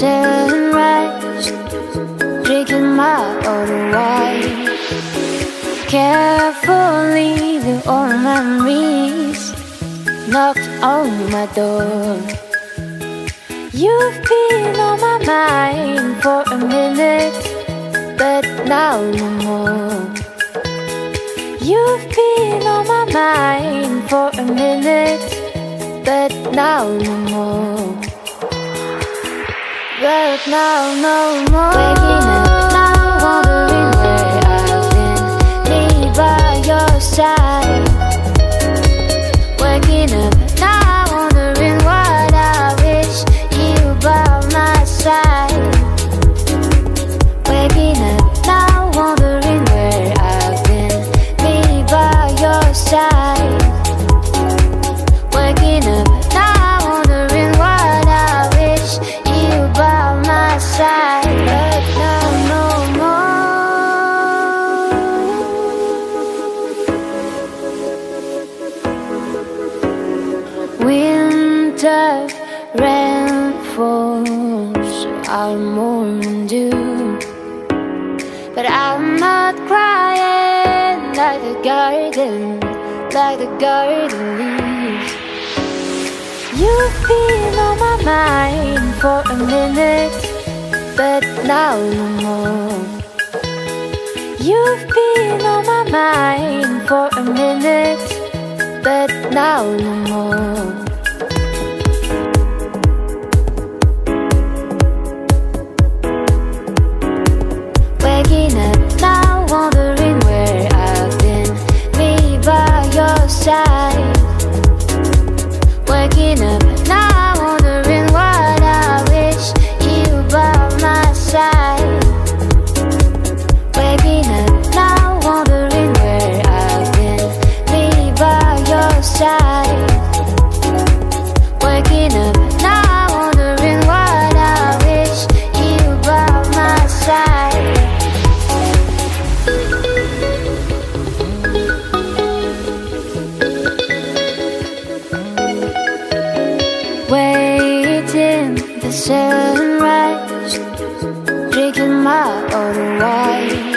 sunrise, drinking my water wine. Carefully, the old memories knocked on my door. You've been on my mind for a minute, but now no more. You've been on my mind for a minute, but now no more. But now no more. Waking up now, wondering where I've been, me by your side. Waking up now, wondering what I wish you by my side. Waking up now, wondering where I've been, me by your side. Waking up now, wondering what I wish you by my side. But now no more. Winter rain falls, I'm mourning dew, but I'm not crying like the garden leaves. You've been on my mind for a minute, but now no more. You've been on my mind for a minute, but now no more. Waking up now, wondering where I've been, me by your side. Waking up now, wondering what I wish you by my side. Waking up now, wondering where I've been, me by your side. Waking up now, wondering what I wish you by my side. Waiting the sunrise, drinking my water wine.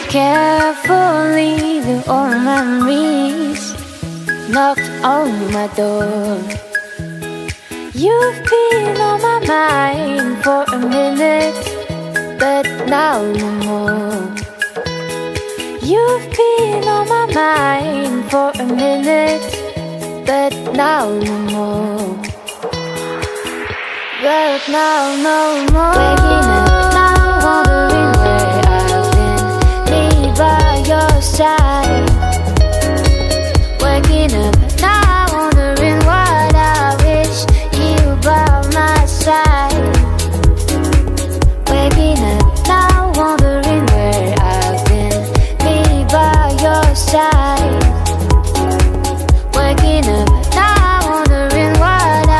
Carefully, the old memories knocked on my door. You've been on my mind for a minute, but now no more. You've been on my mind for a minute, but now no more. But now no more. Waking up now, wondering where I've been, me by your side. Waking up now, wondering what I wish you by my side. Waking up now, wondering where I've been, me by your side. Waking up now, wondering what I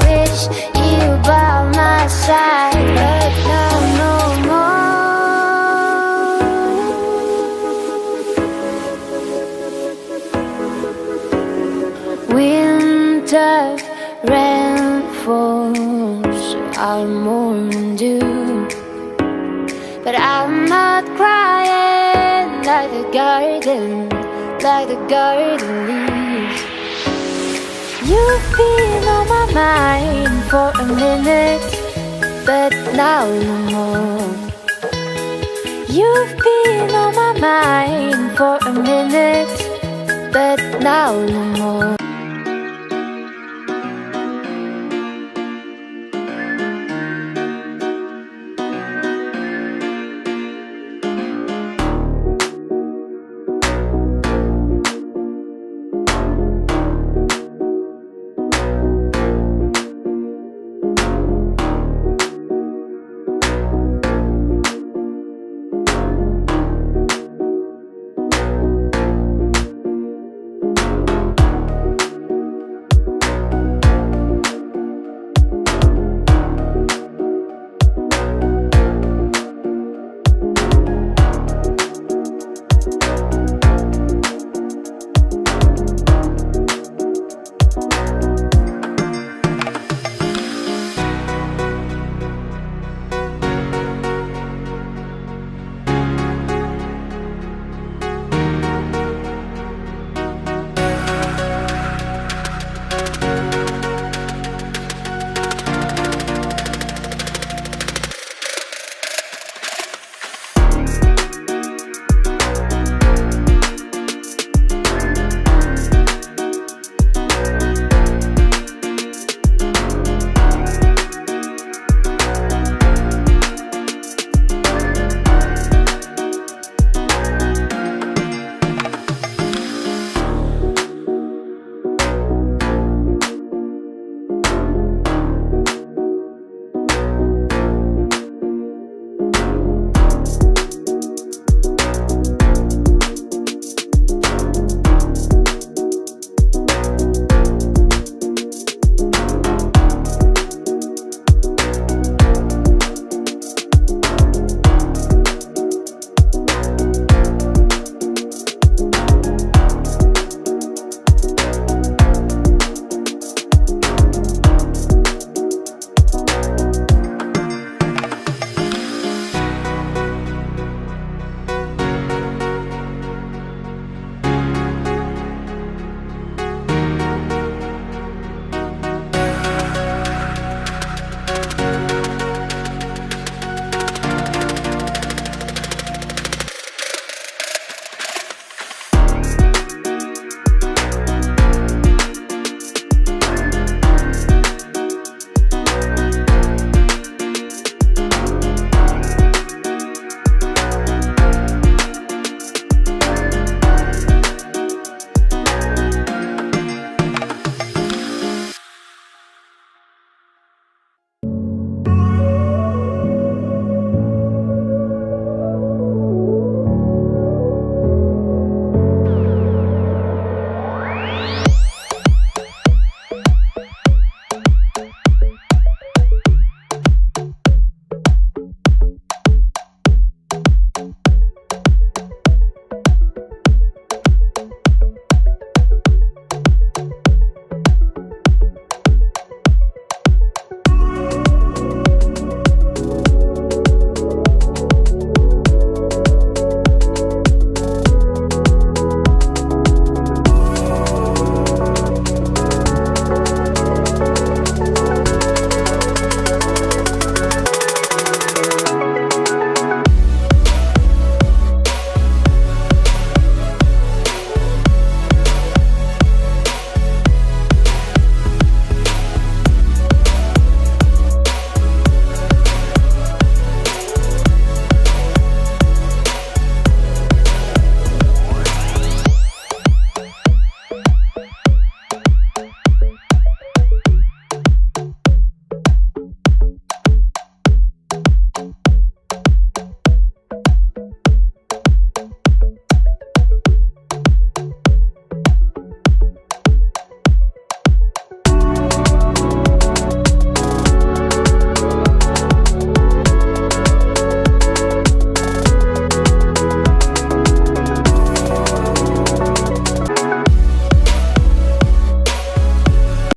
wish you by my side. But now no more. Winter rain falls, I'm mourning dew, but I'm not crying like the garden leaves. You've been on my mind for a minute, but now no more. You've been on my mind for a minute, but now no more.